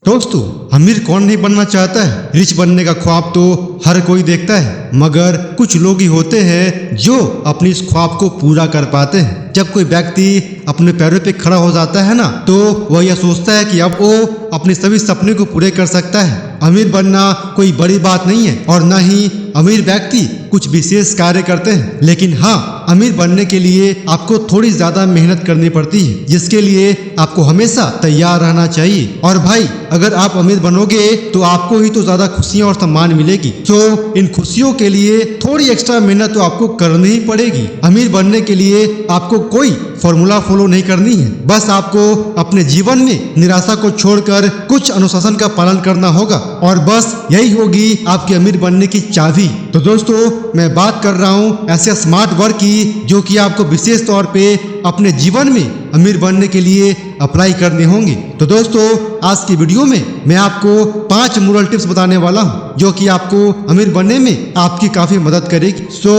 दोस्तों, अमीर कौन नहीं बनना चाहता है। रिच बनने का ख्वाब तो हर कोई देखता है, मगर कुछ लोग ही होते हैं जो अपनी इस ख्वाब को पूरा कर पाते हैं। जब कोई व्यक्ति अपने पैरों पे खड़ा हो जाता है ना, तो वह यह सोचता है कि अब वो अपने सभी सपने को पूरे कर सकता है। अमीर बनना कोई बड़ी बात नहीं है और न ही अमीर व्यक्ति कुछ विशेष कार्य करते हैं, लेकिन हाँ, अमीर बनने के लिए आपको थोड़ी ज्यादा मेहनत करनी पड़ती है, जिसके लिए आपको हमेशा तैयार रहना चाहिए। और भाई, अगर आप अमीर बनोगे तो आपको ही तो ज्यादा खुशियाँ और सम्मान मिलेगी। तो इन खुशियों के लिए थोड़ी एक्स्ट्रा मेहनत तो आपको करनी ही पड़ेगी। अमीर बनने के लिए आपको कोई फॉर्मूला फॉलो नहीं करनी है, बस आपको अपने जीवन में निराशा को छोड़कर कुछ अनुशासन का पालन करना होगा और बस यही होगी आपके अमीर बनने की चाबी। तो दोस्तों, मैं बात कर रहा हूँ ऐसे स्मार्ट वर्क की जो कि आपको विशेष तौर पे अपने जीवन में अमीर बनने के लिए अप्लाई करने होंगे। तो दोस्तों, आज की वीडियो में मैं आपको 5 मोरल टिप्स बताने वाला हूँ जो कि आपको अमीर बनने में आपकी काफी मदद करेगी। So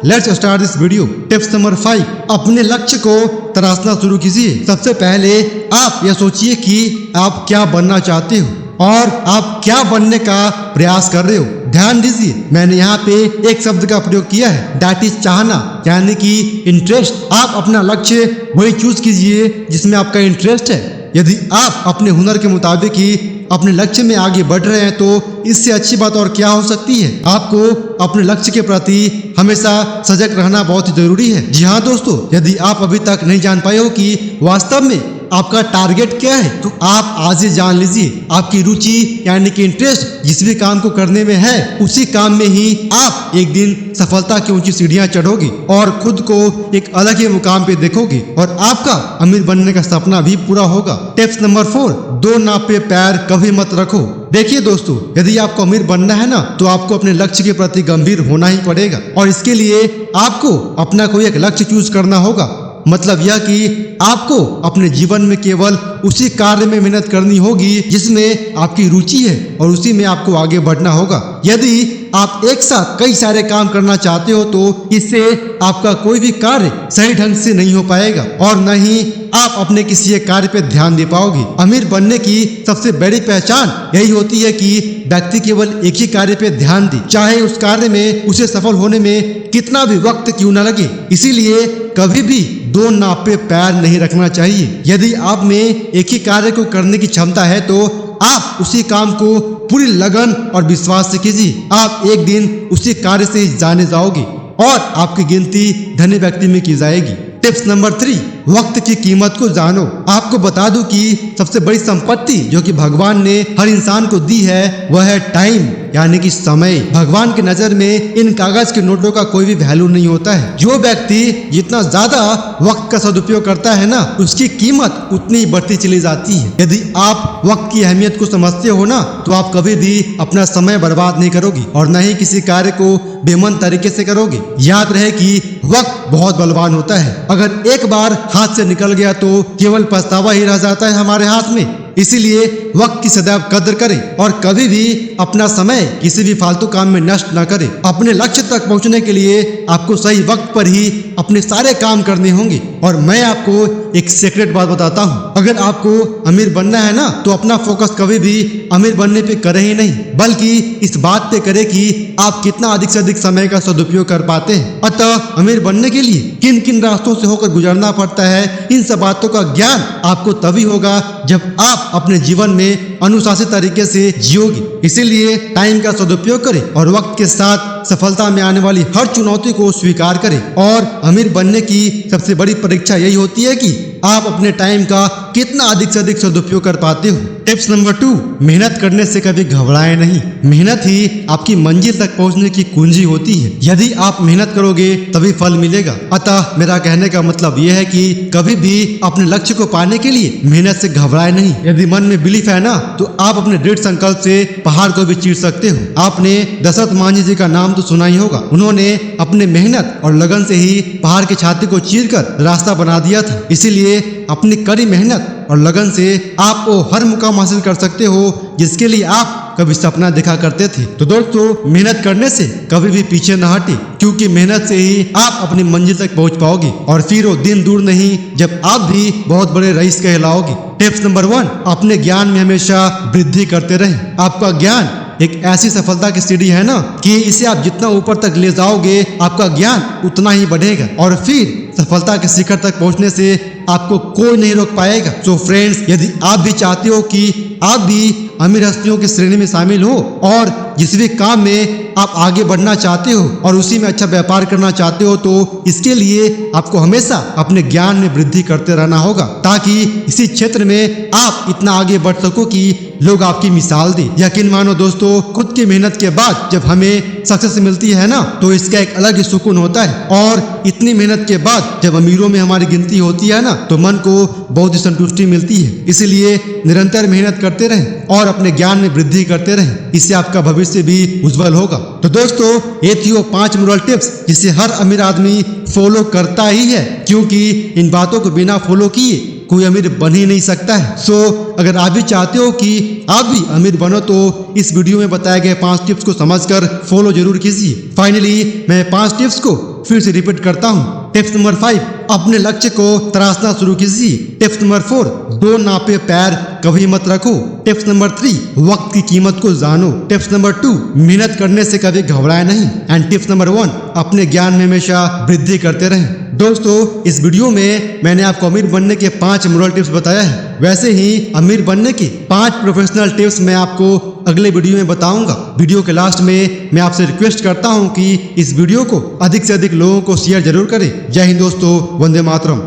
let's start this video. Tips number 5, अपने लक्ष्य को तराशना शुरू कीजिए। सबसे पहले आप यह सोचिए कि आप क्या बनना चाहते हो और आप क्या बनने का प्रयास कर रहे हो। ध्यान दीजिए, मैंने यहाँ पे एक शब्द का प्रयोग किया है, दैट इज चाहना, यानी कि इंटरेस्ट। आप अपना लक्ष्य वही चूज कीजिए जिसमें आपका इंटरेस्ट है। यदि आप अपने हुनर के मुताबिक ही अपने लक्ष्य में आगे बढ़ रहे हैं तो इससे अच्छी बात और क्या हो सकती है। आपको अपने लक्ष्य के प्रति हमेशा सजग रहना बहुत ही जरूरी है। जी हाँ दोस्तों, यदि आप अभी तक नहीं जान पाए हो कि वास्तव में आपका टारगेट क्या है, तो आप आज ही जान लीजिए। आपकी रुचि यानी कि इंटरेस्ट जिस भी काम को करने में है, उसी काम में ही आप एक दिन सफलता की ऊंची सीढ़ियां चढ़ोगे और खुद को एक अलग ही मुकाम पे देखोगे और आपका अमीर बनने का सपना भी पूरा होगा। टिप्स नंबर 4, 2 नाव पे पैर कभी मत रखो। देखिए दोस्तों, यदि आपको अमीर बनना है ना, तो आपको अपने लक्ष्य के प्रति गंभीर होना ही पड़ेगा और इसके लिए आपको अपना कोई एक लक्ष्य चूज करना होगा। मतलब यह कि आपको अपने जीवन में केवल उसी कार्य में मेहनत करनी होगी जिसमें आपकी रुचि है और उसी में आपको आगे बढ़ना होगा। यदि आप एक साथ कई सारे काम करना चाहते हो तो इससे आपका कोई भी कार्य सही ढंग से नहीं हो पाएगा और न ही आप अपने किसी एक कार्य पे ध्यान दे पाओगे। अमीर बनने की सबसे बड़ी पहचान यही होती है कि व्यक्ति केवल एक ही कार्य पे ध्यान दे, चाहे उस कार्य में उसे सफल होने में कितना भी वक्त क्यों न लगे। इसीलिए कभी भी 2 नाव पे पैर नहीं रखना चाहिए। यदि आप में एक ही कार्य को करने की क्षमता है तो आप उसी काम को पूरी लगन और विश्वास से कीजिए। आप एक दिन उसी कार्य से जाने जाओगे और आपकी गिनती धनी व्यक्ति में की जाएगी। टिप्स नंबर 3, वक्त की कीमत को जानो। आपको बता दूं कि सबसे बड़ी संपत्ति जो कि भगवान ने हर इंसान को दी है वह है टाइम, यानी कि समय। भगवान की नजर में इन कागज के नोटों का कोई भी वैल्यू नहीं होता है। जो व्यक्ति जितना ज्यादा वक्त का सदुपयोग करता है ना, उसकी कीमत उतनी बढ़ती चली जाती है। यदि आप वक्त की अहमियत को समझते हो ना, तो आप कभी भी अपना समय बर्बाद नहीं करोगे और न ही किसी कार्य को बेमन तरीके से करोगे। याद रहे कि वक्त बहुत बलवान होता है। अगर एक बार हाथ से निकल गया तो केवल पछतावा ही रह जाता है हमारे हाथ में। इसीलिए वक्त की सदैव कद्र करें और कभी भी अपना समय किसी भी फालतू काम में नष्ट न करें। अपने लक्ष्य तक पहुंचने के लिए आपको सही वक्त पर ही अपने सारे काम करने होंगे। और मैं आपको एक सीक्रेट बात बताता हूं, अगर आपको अमीर बनना है ना, तो अपना फोकस कभी भी अमीर बनने पे करें ही नहीं, बल्कि इस बात पे करें कि आप कितना अधिक से अधिक समय का सदुपयोग कर पाते हैं। अतः अमीर बनने के लिए किन किन रास्तों से होकर गुजरना पड़ता है, इन सब बातों का ज्ञान आपको तभी होगा जब आप अपने जीवन में अनुशासित तरीके से जियोगे। इसीलिए टाइम का सदुपयोग करें और वक्त के साथ सफलता में आने वाली हर चुनौती को स्वीकार करें। और अमीर बनने की सबसे बड़ी परीक्षा यही होती है कि आप अपने टाइम का कितना अधिक से अधिक सदुपयोग कर पाते हो। टिप्स नंबर 2, मेहनत करने से कभी घबराएं नहीं। मेहनत ही आपकी मंजिल तक पहुंचने की कुंजी होती है। यदि आप मेहनत करोगे तभी फल मिलेगा। अतः मेरा कहने का मतलब यह है कि कभी भी अपने लक्ष्य को पाने के लिए मेहनत से घबराएं नहीं। यदि मन में बिलीफ है ना, तो आप अपने दृढ़ संकल्प से पहाड़ को भी चीर सकते हो। आपने दशरथ मांझी जी का नाम तो सुना ही होगा। उन्होंने अपने मेहनत और लगन से ही पहाड़ की छाती को चीरकर रास्ता बना दिया था। इसीलिए अपनी कड़ी मेहनत और लगन से आप वो हर मुकाम हासिल कर सकते हो जिसके लिए आप कभी सपना देखा करते थे। तो दोस्तों, मेहनत करने से कभी भी पीछे न हटे, क्योंकि मेहनत से ही आप अपनी मंजिल तक पहुंच पाओगे और फिर वो दिन दूर नहीं जब आप भी बहुत बड़े रईस कहलाओगे। टिप्स नंबर 1, अपने ज्ञान में हमेशा वृद्धि करते रहें। आपका ज्ञान एक ऐसी सफलता की सीढ़ी है ना कि इसे आप जितना ऊपर तक ले जाओगे आपका ज्ञान उतना ही बढ़ेगा और फिर सफलता के शिखर तक पहुंचने से आपको कोई नहीं रोक पाएगा। तो फ्रेंड्स, यदि आप भी चाहते हो कि आप भी अमीर हस्तियों की श्रेणी में शामिल हो और जिस भी काम में आप आगे बढ़ना चाहते हो और उसी में अच्छा व्यापार करना चाहते हो, तो इसके लिए आपको हमेशा अपने ज्ञान में वृद्धि करते रहना होगा ताकि इसी क्षेत्र में आप इतना आगे बढ़ सको कि लोग आपकी मिसाल दें। यकीन मानो दोस्तों, खुद की मेहनत के बाद जब हमें सक्सेस मिलती है ना, तो इसका एक अलग ही सुकून होता है और इतनी मेहनत के बाद जब अमीरों में हमारी गिनती होती है ना, तो मन को बहुत ही संतुष्टि मिलती है। इसलिए निरंतर मेहनत करते रहें और अपने ज्ञान में वृद्धि करते रहें, इससे आपका भविष्य भी उज्जवल होगा। तो दोस्तों, ये थी वो 5 मोरल टिप्स जिसे हर अमीर आदमी फॉलो करता ही है, क्योंकि इन बातों को बिना फॉलो किए कोई अमीर बन ही नहीं सकता है। सो अगर आप भी चाहते हो कि आप भी अमीर बनो, तो इस वीडियो में बताए गए 5 टिप्स को समझकर फॉलो जरूर कीजिए। फाइनली मैं 5 टिप्स को फिर से रिपीट करता हूँ। टिप्स नंबर 5, अपने लक्ष्य को तराशना शुरू कीजिए। टिप्स नंबर 4, 2 नापे पैर कभी मत रखो। टिप्स नंबर 3, वक्त की कीमत को जानो। टिप्स नंबर 2, मेहनत करने से कभी घबराए नहीं। एंड टिप्स नंबर 1, अपने ज्ञान में हमेशा वृद्धि करते रहें। दोस्तों, इस वीडियो में मैंने आपको अमीर बनने के 5 मोरल टिप्स बताया है। वैसे ही अमीर बनने के 5 प्रोफेशनल टिप्स मैं आपको अगले वीडियो में बताऊंगा। वीडियो के लास्ट में मैं आपसे रिक्वेस्ट करता हूं कि इस वीडियो को अधिक से अधिक लोगों को शेयर जरूर करें। जय हिंद दोस्तों, वंदे मातरम।